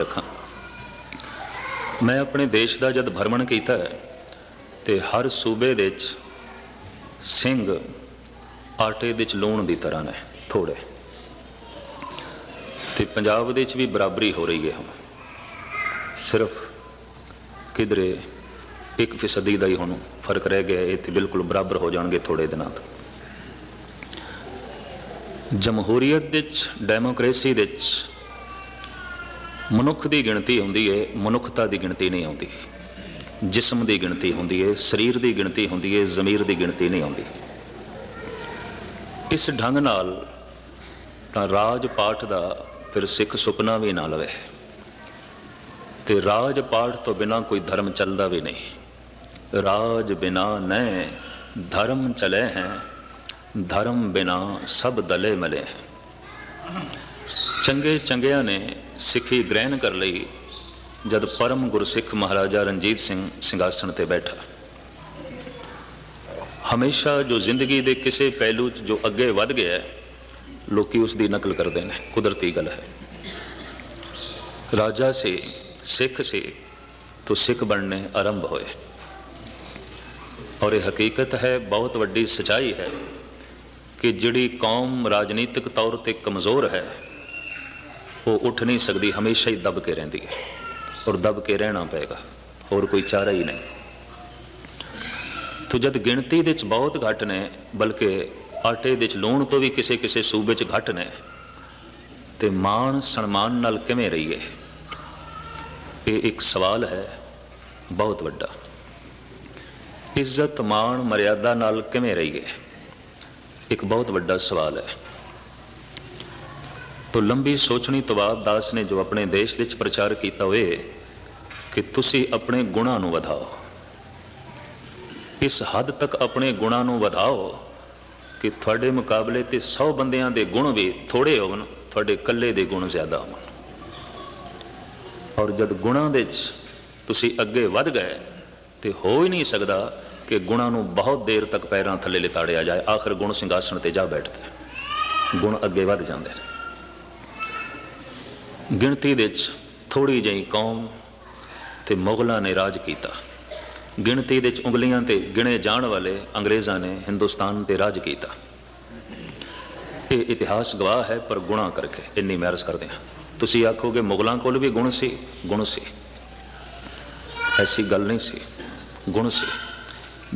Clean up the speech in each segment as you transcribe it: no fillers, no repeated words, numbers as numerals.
रखा। मैं अपने देश का जब भ्रमण किया तो हर सूबे दे सिंह आटे दे लूण की तरह ने थोड़े, तो पंजाब दे भी बराबरी हो रही है। हम सिर्फ किधरे 1% का ही हुण फर्क रह गया, ये तो बिल्कुल बराबर हो जाएंगे थोड़े दिनों तक। जमहूरीयत डेमोक्रेसी मनुख की गिणती होंदी है, मनुखता की गिणती नहीं आती। जिस्म की गिणती होंदी है, शरीर की गिणती होंदी है, जमीर की गिणती नहीं आती। इस ढंग नाल तां राज पाठ का फिर सिख सुपना भी ना लवे, तो राज पाठ तो बिना कोई धर्म चलता भी नहीं। राज बिना न धर्म चले हैं, धर्म बिना सब दले मले हैं। चंगे चंगिया ने सिखी ग्रहण कर ली जब परम गुरसिख महाराजा रणजीत सिंह सिंघासन ते बैठा। हमेशा जो जिंदगी के किसी पहलू जो अगे वध गया लोग उसकी नकल करते हैं, कुदरती गल है। राजा से सिख से तो सिख बनने आरंभ होए, और ये हकीकत है, बहुत वड्डी सच्चाई है कि जिहड़ी कौम राजनीतिक तौर पर कमज़ोर है वो उठ नहीं सकती, हमेशा ही दब के रहती है, और दब के रहना पेगा, और कोई चारा ही नहीं। तो जब गिणती दे बहुत घट ने, बल्कि आटे दे लूण तो भी किसी किसी सूबे च घट ने, तो मान सन्मान नाल किवें रहीए, ये एक सवाल है बहुत वड्डा। इज्जत मान मर्यादा नाल किवें रहीए, एक बहुत वड्डा सवाल है। तो लंबी सोचनी तो बाद दास ने जो अपने देश विच प्रचार किया हुए कि तुसी अपने गुणां नूं वधाओ, इस हद तक अपने गुणां नूं वधाओ कि थोड़े मुकाबले ते 100 बंदियां दे गुण भी थोड़े होवन, थोड़े कल्ले दे गुण ज़्यादा होवन। और जब गुणां दे तुसी अगे वध गए तो हो ही नहीं सकता कि गुणां नूं बहुत देर तक पैरों थले लिताड़िया जाए। आखिर गुण सिंघासन ते जा बैठते, गुण अगे वध जाते। गिणती दे थोड़ी जी कौम ते मुगलों ने राज किया, गिणती दे उंगलियां ते गिणे जाण वाले अंग्रेज़ों ने हिंदुस्तान ते राज किया। ये इतिहास गवाह है, पर गुणा करके इन्नी महरज करते हैं। तुसी आखोगे मुगलों कोल भी गुण सी, गुण सी, ऐसी गल नहीं सी, गुण सी,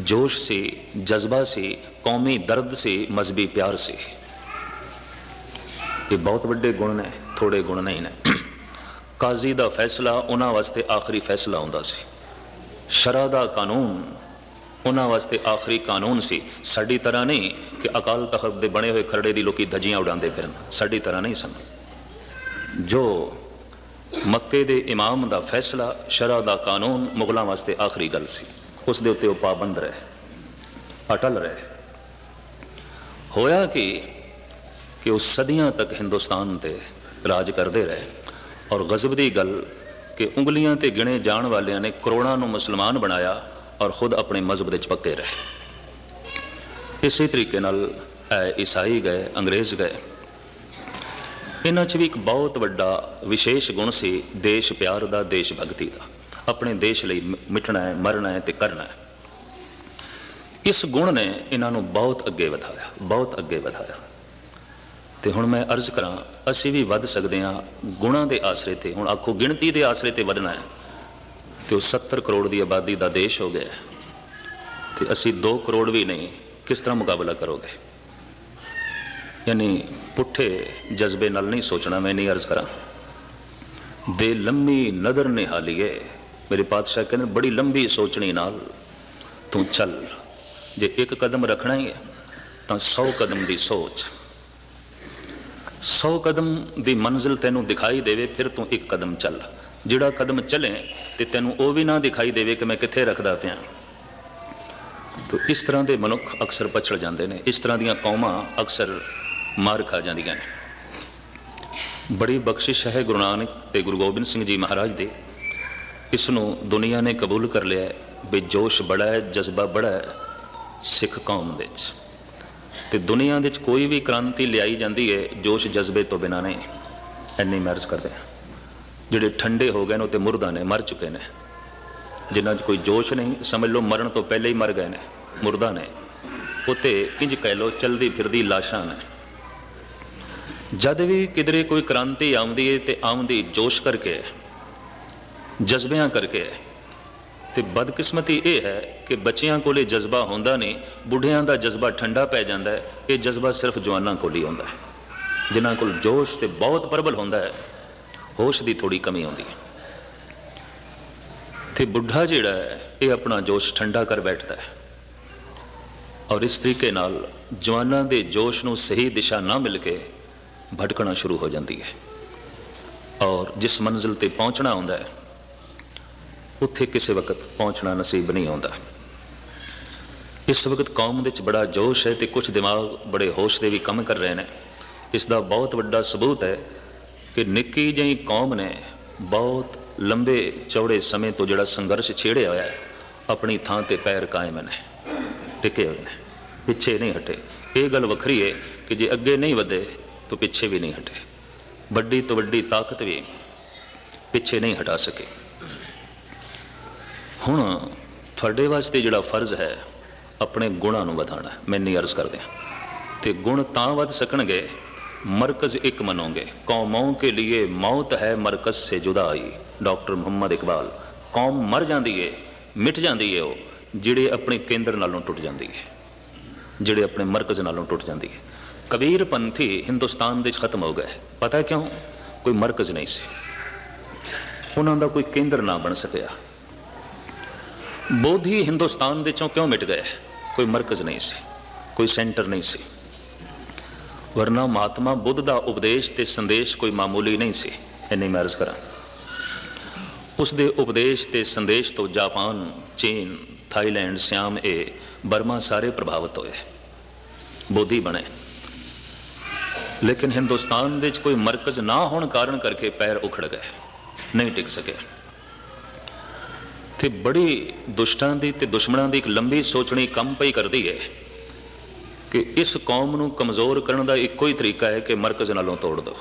जोश सी, जज्बा सी, कौमी दर्द सी, मजहबी प्यार सी। ये बहुत वड्डे गुण ने, थोड़े गुण नहीं ने। काजी का फैसला उन्हां वास्ते आखिरी फैसला हुंदा सी, शरा दा कानून उन्हां वास्ते आखिरी कानून सी। साडी तरह नहीं कि अकाल तख्त दे बने हुए खरड़े दी लोकी धजियां उड़ाते फिरन, साडी तरह नहीं सन। जो मक्के दे इमाम दा फैसला, शरा दा कानून मुगलों वास्ते आखिरी गल सी, उस दे उत्ते पाबंद रहे, अटल रहे। होया कि वो सदियां तक हिंदुस्तान ते राज करते रहे, और गजब की गल कि उंगलियां ते गिणे जाण वालियां ने करोड़ों नूं मुसलमान बनाया और खुद अपने मजहब दे पक्के रहे। इसी तरीके नाल ईसाई गए, अंग्रेज़ गए। इन्हां च भी एक बहुत वड्डा विशेष गुण सी देश प्यार का, देश भगती का। अपने देश लई मिटना है, मरना है, ते करना है। इस गुण ने इन्हां नूं बहुत अगे वधाया, बहुत अगे वधाया। तो हुण मैं अर्ज करा, असी भी वध सकते हैं गुणां दे आसरे ते। हुण आखो गिणती के आसरे ते वधना है तो 70 करोड़ की आबादी का देश हो गया, तो असी 2 करोड़ भी नहीं, किस तरह मुकाबला करोगे? यानी पुठे जज्बे नाल नहीं सोचना। मैं नहीं अर्ज करा, दे लंबी नदर निहालीए, मेरे पातशाह कहते बड़ी लंबी सोचनी नाल तू चल। जे एक कदम रखना ही है तो 100 कदम की सोच, 100 कदम की मंजिल तेनों दिखाई देवे, फिर तू एक कदम चल। जिहड़ा कदम चले तो तेनों वो भी ना दिखाई देवे कि मैं कित्थे रखदा पिया। तो इस तरह के मनुख अक्सर पछड़ जाते हैं, इस तरह दीयां कौमां अक्सर मार खा जांदियां ने। बड़ी बख्शिश है गुरु नानक ते गुरु गोबिंद सिंह जी महाराज दे। इसनों दुनिया ने कबूल कर लिया भी जोश बड़ा है, जज्बा बड़ा है सिख कौम दे। तो दुनिया दे कोई भी क्रांति लियाई जाती है जोश जज्बे तो बिना नहीं, इन्नी महरज करते हैं। ਜਿਹੜੇ ਠੰਡੇ ਹੋ ਗਏ ਨੇ ਉਹ ਤੇ ਮੁਰਦਾ ने, मर चुके ने। जिन्हां च कोई जोश नहीं, समझ लो मरण तो पहले ही मर गए ने, मुर्दा ने। उत्ते इंज कह लो चलदी फिरदी लाशां ने। जद भी किधरे कोई क्रांति आउंदी है तो आउंदी जोश करके, जज्बियां करके। तो बदकिस्मती ये है कि बच्चियां कोले जज्बा होंदा नहीं, बुढ़ियां दा जज्बा ठंडा पै जांदा है। ये जज्बा सिर्फ जवानां कोल ही होंदा है, जिन्हां कोल जोश तो बहुत प्रबल होंदा है, होश की थोड़ी कमी होंदी है। तो बुढ़ा जिहड़ा है ये अपना जोश ठंडा कर बैठता है, और इस तरीके नाल जवानां दे जोश नूं सही दिशा ना मिल के भटकना शुरू हो जाती है, और जिस मंजिल ते पहुँचना होंदा है उत्थे किसी वक्त पहुँचना नसीब नहीं होता। इस वक्त कौम दे बड़ा जोश है तो कुछ दिमाग बड़े होश दे भी कम कर रहे हैं। इसका बहुत बड़ा सबूत है कि निक्की जी कौम ने बहुत लंबे चौड़े समय तो जोड़ा संघर्ष छेड़िया होया है, अपनी थां ते पैर कायम ने, टिके हुए हैं, पिछे नहीं हटे। ये गल वखरी है कि जे अगे नहीं वधे तो पिछे भी नहीं हटे। बड़ी तो बड़ी ताकत भी पिछे नहीं हटा सके। हुण तुहाडे वास्ते जिहड़ा फर्ज है अपने गुणां नूं वधाउणा। मैं नहीं अर्ज कर दिया तो गुण तां वध सकणगे मरकज़ एक मनोगे। कौमों के लिए मौत है मरकज़ से जुदाई, डॉक्टर मुहम्मद इकबाल। कौम मर जाती है, मिट जाती है वो जिहड़े अपने केंद्र नालों टुट जाती है, जिहड़े अपने मरकज़ नालों टुट जाती है। कबीर पंथी हिंदुस्तान दे खत्म हो गए। पता है क्यों? कोई मरकज़ नहीं सी, उन्हां दा कोई केंद्र ना बन सकिया। बोधी हिंदुस्तान दे चों क्यों मिट गए? कोई मरकज़ नहीं सी, कोई सेंटर नहीं सी। वरना महात्मा बुद्ध का उपदेश ते संदेश कोई मामूली नहीं सी। इन्नी मैं अर्ज करा, उसके उपदेश ते संदेश तो जापान, चीन, थाईलैंड, सियाम, बर्मा सारे प्रभावित होए, बोधी बने। लेकिन हिंदुस्तान विच कोई मरकज़ ना होने कारण करके पैर उखड़ गए, नहीं टिक सके। ते बड़ी दुष्टां दी ते दुश्मनां दी एक लंबी सोचनी कम पई करदी है कि इस कौम नूं कमज़ोर करने का इक्को ही तरीका है कि मरकज़ नालों तोड़ दो।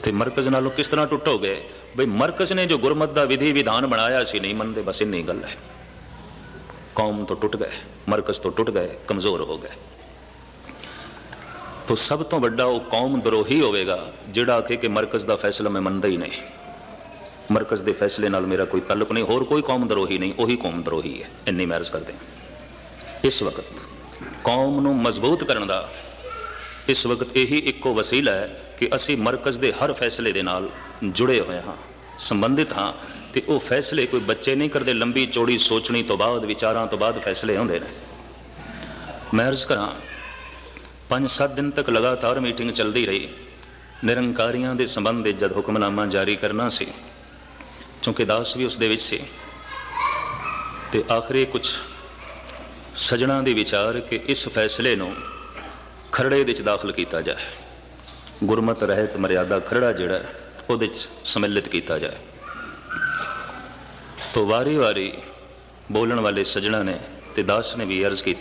तो मरकज़ नालों किस तरह टुटोगे? बई मरकज़ ने जो गुरमत का विधि विधान बनाया सी नहीं मनते, बस इन्नी गल है। कौम तो टुट गए, मरकज़ तो टुट गए, कमज़ोर हो गए। तो सब तो वड्डा वो कौम द्रोही होवेगा जिहड़ा आखे कि मरकज़ का फैसला मैं मनदा ही नहीं, मरकज़ के फैसले नाल मेरा कोई तल्लुक नहीं, होर कोई कौम द्रोही नहीं, वही कौम द्रोही है। इन्नी मैं अर्ज करते हैं। इस वक्त कौम नूं मजबूत करने का इस वक्त यही इक्को वसीला है कि असी मरकज़ के हर फैसले के नाल जुड़े हुए हाँ, संबंधित हाँ। तो वो फैसले कोई बच्चे नहीं करते, लंबी चौड़ी सोचनी तो बाद, विचारों तो बाद फैसले होंदे ने। मैं अर्ज करा, 5-7 दिन तक लगातार मीटिंग चलती रही। निरंकारियों के संबंध जब हुक्मनामा जारी करना सी, चूँकि दास भी उस दे विच सी, ते आखिरी कुछ सजना के विचार कि इस फैसले नूं खरड़े विच दाखिल किया जाए, गुरमत रहत मर्यादा खरड़ा जिहड़ा उहदे च सम्मिलित किया जाए। तो वारी वारी बोलण वाले सजना ने ते दास ने भी अर्ज की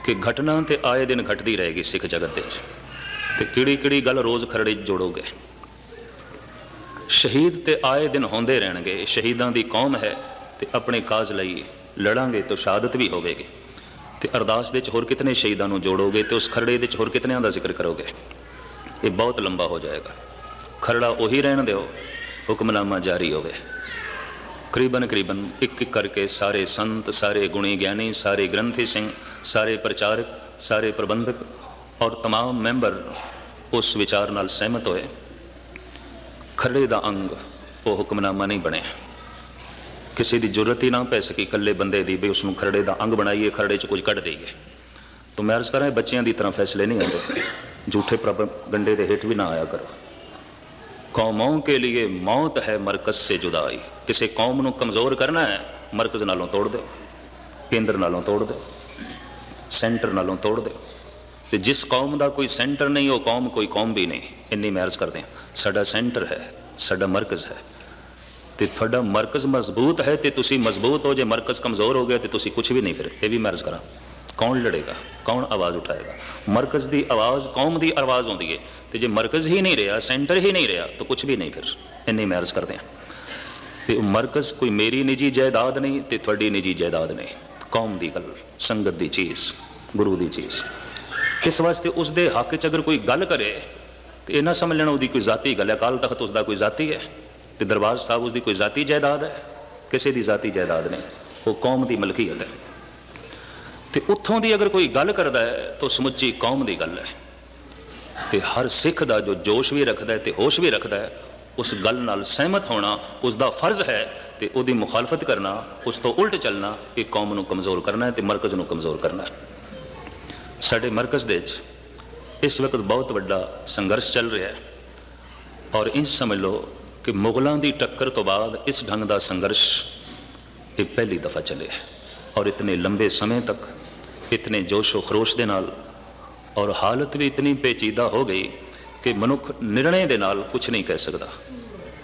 कि घटना तो आए दिन घटती रहेगी सिख जगत विच, ते किहड़ी किहड़ी गल रोज़ खरड़े जोड़ोगे। शहीद ते आए दिन होंदे रहणगे। शहीदां दी कौम है ते अपने काज लई लड़ांगे तो शहादत भी होवेगी। तो अरदास दे होर कितने शहीदां नूं जोड़ोगे, तो उस खरड़े दे होर कितनियां दा जिक्र करोगे? ये बहुत लंबा हो जाएगा। खरड़ा उही रहन दिओ, हुक्मनामा जारी होवे। करीबन करीबन एक एक करके सारे संत, सारे गुणी ज्ञानी, सारे ग्रंथी सिंह, सारे प्रचारक, सारे प्रबंधक और तमाम मैंबर उस विचार नाल सहमत होए। खरड़े का अंग वो हुक्मनामा नहीं बने। किसी की जरूरत ही ना पै सकी कल्ले बंदे की भी उसनों खरड़े का अंग बनाइए, खरड़े च कुछ कढ़ देइए। तो मैं अर्ज करा, बच्चों की तरह फैसले नहीं आते, झूठे प्रोपेगंडे के हेठ भी ना आया करो। कौमों के लिए मौत है मरकज़ से जुदाई। किसी कौम नूं कमज़ोर करना है, मरकज़ नालों तोड़ दो, केंद्र नालों तोड़ दो, सेंटर नालों तोड़ दो। तो जिस कौम का कोई सेंटर नहीं, वो कौम कोई कौम भी नहीं। इन्नी मैं अर्ज करते हैं, साडा सेंटर है, साडा मरकज़ है। तो थोड़ा मरकज़ मजबूत है तो तुसी मजबूत हो, जे मरकज़ कमज़ोर हो गया तो तुसी कुछ भी नहीं। फिर ये भी मैं अर्ज करा, कौन लड़ेगा, कौन आवाज़ उठाएगा? मरकज़ की आवाज़ कौम की आवाज़ आती है, तो जो मरकज़ ही नहीं रहा, सेंटर ही नहीं रहा, तो कुछ भी नहीं। फिर इन्नी मैं अर्ज़ करते हैं तो मरकज़ कोई मेरी निजी जायदाद नहीं, तो थोड़ी निजी जायदाद नहीं। कौम की गल, संगत की चीज़, गुरु की चीज़। इस वास्ते उसके हक च अगर कोई गल करे तो यह ना समझ लेना उसकी कोई जाती गल है। अकाल तख्त उसका कोई जाती है, तो दरबार साहब उसकी कोई जाती जायदाद है? किसी की जाती जायदाद नहीं, वो कौम की मलकीयत है। तो उत्थों की अगर कोई गल करता है तो समुची कौम की गल है। तो हर सिख का जो जोश भी रखता है तो होश भी रखता है, उस गल नाल सहमत होना उसका फर्ज है। तो उसकी मुखालफत करना, उस तो उल्ट चलना, ये कौम को कमज़ोर करना है, तो मरकज़ को कमज़ोर करना है। साडे मरकज़ दे इस वक्त बहुत बड़ा संघर्ष चल रहा है, और इंज समझ लो कि मुगलों की टक्कर तो बाद इस ढंग का संघर्ष ये पहली दफ़ा चले है, और इतने लंबे समय तक इतने जोशो खरोश के नाल, और हालत भी इतनी पेचीदा हो गई कि मनुख निर्णय के नाल कुछ नहीं कह सकता,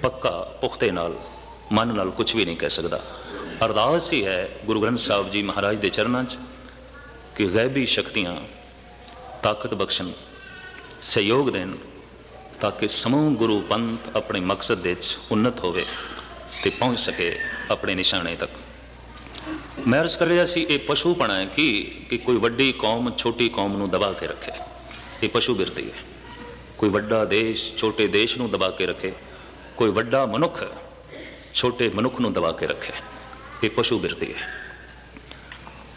पक्का पुख्ते नाल मन नाल कुछ भी नहीं कह सकता। अरदास ही है गुरु ग्रंथ साहब जी महाराज के चरणों च कि गैबी शक्तियाँ ताकत बख्शन, सहयोग देन, ताकि समूह गुरु पंथ अपने मकसद दे उन्नत होवे ते पहुँच सके अपने निशाने तक। मैं अर्ज कर रहा सी, ये पशुपना है कि कोई वड्डी कौम छोटी कौम नूं दबा के रखे, ये पशु बिरती है। कोई वड्डा देश छोटे देश नूं दबा के रखे, कोई वड्डा मनुख छोटे मनुख नूं दबा के रखे, ये पशु बिरती है।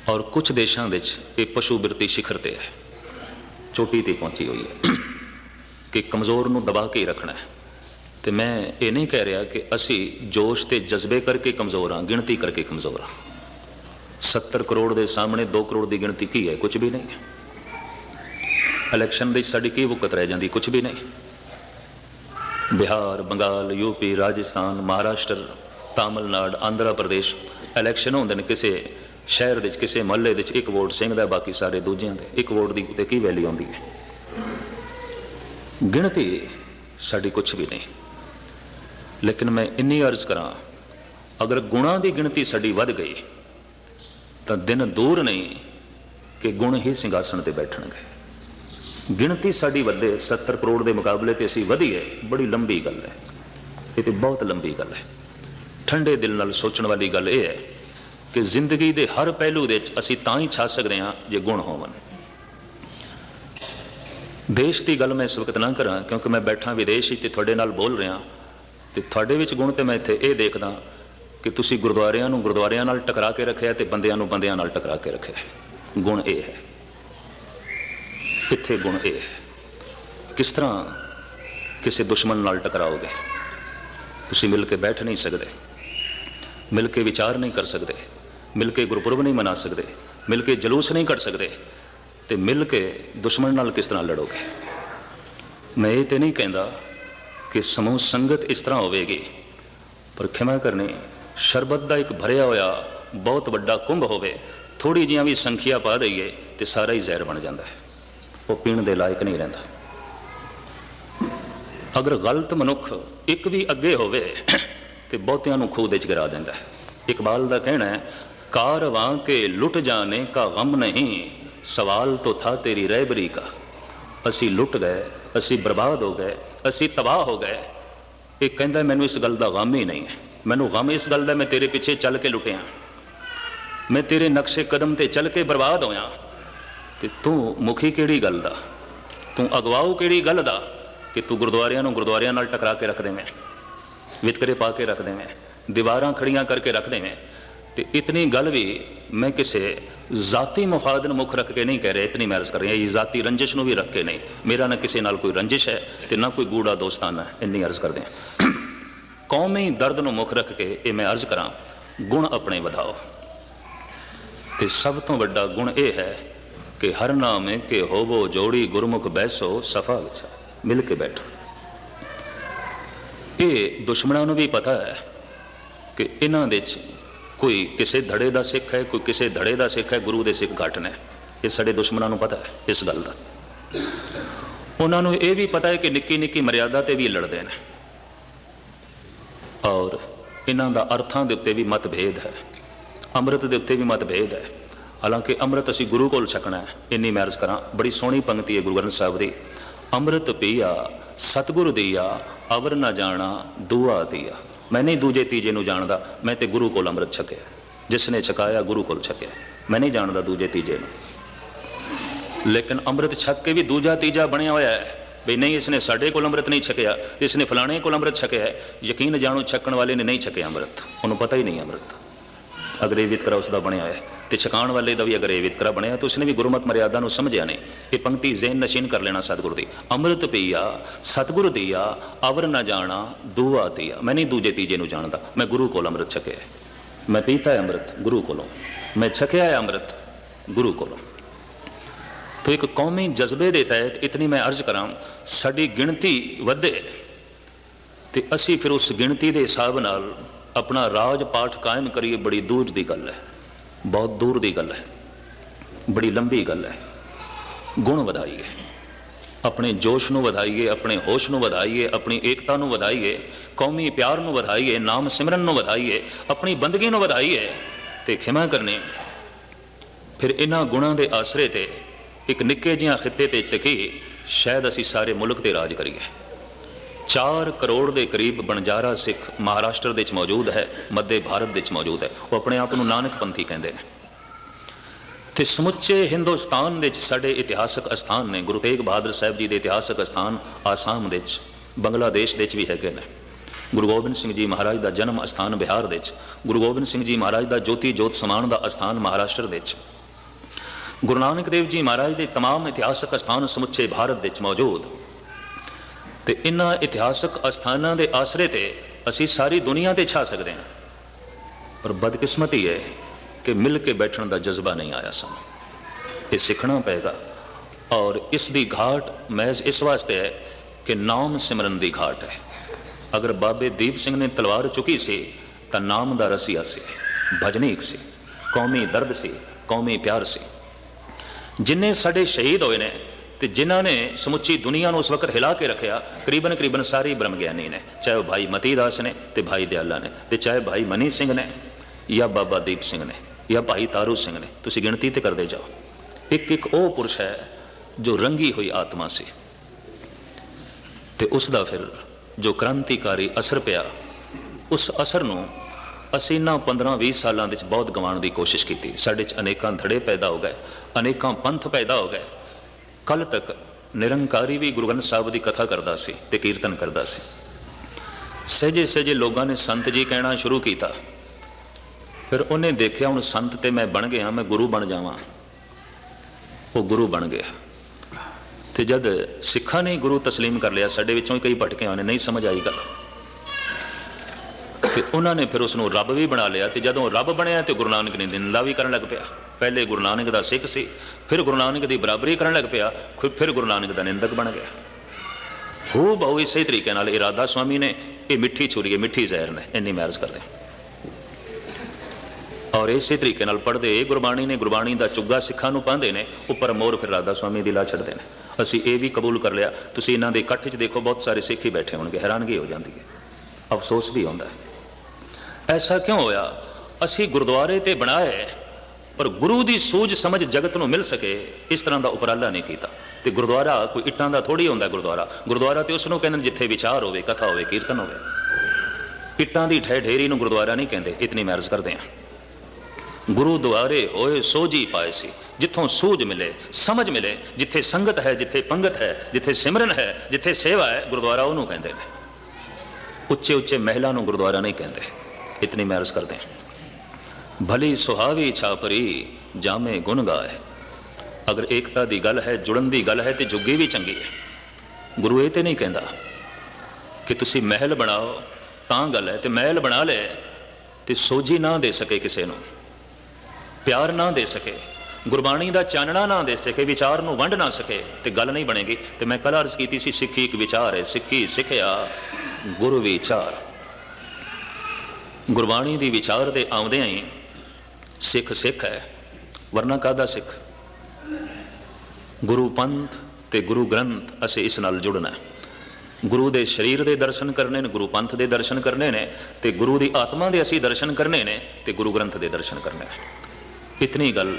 और कुछ देशों में ये पशु बिरती शिखर ते है, चोटी ते पहुंची हुई है कि कमज़ोर नूं दबा के ही रखना है। तो मैं ये नहीं कह रहा कि असी जोश ते जज्बे करके कमज़ोर हाँ, गिनती करके कमज़ोर हाँ। 70 करोड़ के सामने 2 करोड़ की गिनती की है? कुछ भी नहीं है। इलैक्शन की साड़ी की वुकत रह जाती? कुछ भी नहीं। बिहार, बंगाल, यूपी, राजस्थान, महाराष्ट्र, तमिलनाडु, आंध्र प्रदेश इलैक्शन होंदे ने, किसी शहर के किसी महल्ले एक वोट सिंह का, बाकी सारे दूजियां दे। एक वोट की की वैल्यू आती है? गिनती साड़ी कुछ भी नहीं। लेकिन मैं इन्नी अर्ज करा, अगर गुणा की गिनती साड़ी वध गई तो दिन दूर नहीं कि गुण ही सिंघासन पर बैठणगे। गिनती साड़ी वधे 70 करोड़ के मुकाबले तो असी वधिए, बड़ी लंबी गल है, ये तो बहुत लंबी गल है। ठंडे दिल नाल सोचण वाली गल यह है कि जिंदगी के हर पहलू दे असी तां ही छा सकते हैं जे गुण होवन। देश की गल मैं इस वक्त ना करा, क्योंकि मैं बैठा विदेश ही थोड़े नाल बोल रहा, तो थोड़े विच गुण तो मैं इत्थे ये देखदा कि तुसी गुरुद्वारियां नूं गुरुद्वारियां नाल टकरा के रखे, तो बंदियां नूं बंदियां नाल टकरा के रखे। गुण ये है, इत्थे गुण ये है। किस तरह किसी दुश्मन नाल टकराओगे? तुसी मिल के बैठ नहीं सकते, मिल के विचार नहीं कर सकते, मिल के गुरपुरब नहीं मना सकते, मिल के जलूस नहीं कर सकते, तो मिल के दुश्मन नाल किस तरह लड़ोगे? मैं ये तो नहीं कहता कि समूह संगत इस तरह होगी, पर खिमा करनी शरबत का एक भरिया होया बहुत बड़ा कुंभ होवे, थोड़ी जियां भी संख्या पा दईए तो सारा ही जहर बन जाता है, वो पीण के लायक नहीं रहिंदा। अगर गलत मनुख एक भी अगे होवे तो बहुतियां नूं खूह दे च गिरा देंदा है। इकबाल का कहना है, कारवां के लुट जाने का गम नहीं, सवाल तो था तेरी रहबरी का। असी लुट गए, असी बर्बाद हो गए, असी तबाह हो गए। ये कहता मैनू इस गल का गम ही नहीं है, मैनू गम इस गल का मैं तेरे पिछे चल के लुटिया, मैं तेरे नक्शे कदम ते चल के बर्बाद होया, तो तू मुखी किहड़ी गल दा, तू अगवाऊ किहड़ी गल दा कि तू गुरुद्वारियां नूं गुरुद्वारियां नाल टकरा के रख देवें, वितकरे पा के रख देवें, दीवारां खड़ियां करके रख देवें। तो इतनी गल भी मैं किसी जाती मुफाद नूं मुख रख के नहीं कह रहा, इतनी मैं अर्ज कर रही, ये जाती रंजिश नूं भी रख के नहीं। मेरा ना किसी नाल कोई रंजिश है तो ना कोई गूढ़ा दोस्ताना है, इन्नी अर्ज कर दें। कौमी दर्द नूं मुख रख के ये मैं अर्ज करा, गुण अपने वधाओ। तो सब तो वड्डा गुण ये है कि हर नाम के होवो जोड़ी गुरमुख बैसो सफा विचा, मिल के बैठो। ये दुश्मनों को भी पता है कि इन्हां दे कोई किसी धड़े का सिख है, कोई किसी धड़े का सिख है, गुरु के सिख घट ने। ये साडे दुश्मनों को पता है इस गल का। उन्होंने ये भी पता है कि निक्की निक्की मर्यादा ते भी लड़ते हैं, और इन्हों का अर्थों के उत्ते भी मतभेद है, अमृत के उत्ते भी मतभेद है। हालांकि अमृत असी गुरु कोल छकना है। इन्नी मैं अर्ज करा, बड़ी सोहनी पंक्ति है गुरु ग्रंथ साहब की, अमृत पीया सतगुरु दिया अवर ना जाना दुआ दिया। मैं नहीं दूजे तीजे नूं जानदा, मैं तो गुरु कोल अमृत छकिया, जिसने छकाया गुरु कोल छकिया, मैं नहीं जानदा दूजे तीजे नूं। लेकिन अमृत छक के भी दूजा तीजा बनया होया है भी नहीं, इसने साडे कोल अमृत नहीं छकिया, इसने फलाने कोल अमृत छकिया है। यकीन जानो छकण वाले ने नहीं छकिया अमृत, उन्होंने पता ही नहीं अमृत। अगर ये वितकरा उसका बनया है तो छकाण वाले का भी अगर ये वितकरा बनया तो उसने भी गुरमत मर्यादा को समझिया नहीं। ये पंक्ति ज़हन नशीन कर लेना सतगुरु दी, अमृत पीया सतगुरु दिया अवर न जाना दुआ दिया। मैं नहीं दूजे तीजे नूं जानदा, मैं गुरु कोल अमृत छकिया, मैं पीता है अमृत गुरु कोलों, मैं छकिया है अमृत गुरु कोलों। तो एक कौमी जज्बे के तहत इतनी मैं अर्ज करा, साडी गिणती वधे तो असी फिर उस गिणती के हिसाब नाल अपना राज पाठ कायम करिए, बड़ी दूर की गल है, बहुत दूर की गल है, बड़ी लंबी गल है। गुण वधाइए, अपने जोश नूं वधाइए, अपने होश नूं वधाइए, अपनी एकता नूं वधाइए, कौमी प्यार नूं वधाइए, नाम सिमरन नूं वधाइए, अपनी बंदगी नूं वधाइए ते खिमा करने। फिर इन्हां गुणां दे आसरे ते एक निक्के जिहा खिते ते टिकी शायद असी सारे मुल्क ते राज करिए। 4 करोड़ के करीब बणजारा सिख महाराष्ट्र दे मौजूद है, मध्य भारत दे मौजूद है, वो अपने आप को नानक पंथी कहते हैं। तो समुचे हिंदुस्तान दे साडे इतिहासक स्थान ने, गुरु तेग बहादुर साहब जी के इतिहासक स्थान आसाम दे, बांग्लादेश दे भी है ने। गुरु गोबिंद सिंह जी महाराज का जन्म स्थान बिहार दे, गुरु गोबिंद सिंह जी महाराज का ज्योति जोत समान का स्थान महाराष्ट्र दे, गुरु नानक देव जी महाराज के तमाम इतिहासक स्थान समुचे भारत दे मौजूद। तो इन्हां इतिहासक अस्थानां दे आसरे ते असी सारी दुनिया ते छा सकते हैं, पर बदकिस्मती है कि मिल के बैठने का जज्बा नहीं आया सन। ये सीखना पेगा, और इस दी घाट महज इस वास्ते है कि नाम सिमरन दी घाट है। अगर बाबे दीप सिंह ने तलवार चुकी सी तो नाम दा रसिया सी, भजनीक सी, कौमी दर्द सी, कौमी प्यार सी। जिन्हें साडे शहीद होए ने तो जिन्हों ने समुची दुनिया को उस वक्त हिला के रखा, करीबन करीबन सारे ब्रह्म ज्ञानी ने, चाहे वह भाई मती दास ने तो भाई दयाला ने, तो चाहे भाई मनी सिंह ने या बाबा दीप सिंह ने या भाई तारू सिंह ने, तुसी गिणती तो करते जाओ। एक एक वो पुरुष है जो रंगी हुई आत्मा सी, तो उसका फिर जो क्रांतिकारी असर पिया, उस असर नूं असीं इन्हां 15-20 सालों बहुत गवाउण की कोशिश की। साडे च अनेकां धड़े पैदा हो गए, अनेकां पंथ पैदा हो गए। कल तक निरंकारी भी गुरु ग्रंथ साहब की कथा करता सी ते कीर्तन करता सी। सहजे सहजे लोगों ने संत जी कहना शुरू किया, फिर उन्हें देखा हुण संत ते मैं बन गया, मैं गुरु बन जावां, वो गुरु बन गया। तो जद सिखा ने गुरु तस्लीम कर लिया, साडे विचों कई भटके ने नहीं समझ आई गल, तो उन्होंने फिर उसनों रब भी बना लिया। तो जदों रब बनया तो गुरु नानक ने निंदा भी करन लग पिया। पहले गुरु नानक का सिख सी, फिर गुरु नानक की बराबरी करन लग पिया, फिर गुरु नानक का निंदक बन गया। हो बहु इस तरीके नाल इरादा स्वामी ने ये मिठी छुरी है, मिठी जहर ने, इन्नी मैरज करते। और इस तरीके नाल पढ़ते गुरबाणी ने, गुरबाणी का चुग्गा सिखा नूं पांदे ने, उपर मोर फिर राधा स्वामी दी ला छड्डदे ने। असीं ये भी कबूल कर लिया। तुसीं इन्हां दे इकट्ठ च देखो, बहुत सारे सिख ही बैठे होणगे, हैरानगी हो जाती है, अफसोस भी होंदा है। ऐसा क्यों होया? असी गुरुद्वारे ते बनाए पर गुरु की सूझ समझ जगत नूं मिल सके इस तरह का उपराला नहीं किया। तो गुरुद्वारा कोई इट्टां दा थोड़ी होंदा। गुरुद्वारा तो उसनूं कहंदे जिथे विचार होवे, कथा होवे, कीर्तन होवे। इट्टां दी ठह ढेरी नूं गुरुद्वारा नहीं कहंदे। इतनी मैं अर्ज करदे हां, गुरुद्वारे होए सोझी पाए सी, जिथों सूझ मिले, समझ मिले, जिथे संगत है, जिथे पंगत है, जिथे सिमरन है, जिथे सेवा है, गुरुद्वारा उहनूं कहंदे ने। उच्चे उच्चे महलों नूं गुरुद्वारा नहीं कहंदे। इतनी मैं अर्ज करते हैं। भली सुहावी छापरी जामे गुण गाए। अगर एकता की गल है, जुड़न की गल है, तो जुगी भी चंगी है। गुरु ये तो नहीं कहता कि तुसी महल बनाओ तां गल है, तो महल बना ले तो सोझी ना दे सके, किसी को प्यार ना दे सके, गुरबाणी का चानना ना दे सके, विचार नूं वंड ना सके, तो गल नहीं बनेगी। तो मैं कल अर्ज की सी, सिक्खी एक विचार है, सिक्खी सिखिया गुरु विचार। गुरबाणी की विचार के आउंदियां ही सिख सिख है, वरना कादा सिख? गुरु पंथ ते गुरु ग्रंथ असे इस नाल जुड़ना है। गुरु दे शरीर दे दर्शन करने ने, गुरु पंथ दे दर्शन करने ने, ते गुरु दी आत्मा दे असी दर्शन करने ने, ते गुरु ग्रंथ दे दर्शन करने। इतनी गल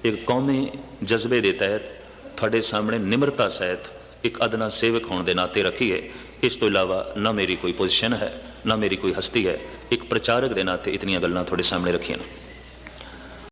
एक कौमी जज्बे के तहत थोड़े सामने निम्रता सहित एक अदना सेवक होने के नाते रखी है। इस तो इलावा ना मेरी कोई पोजिशन है, ना मेरी कोई हस्ती है, एक प्रचारक के नाते इतनी गल्लां थोड़े सामने रखियां।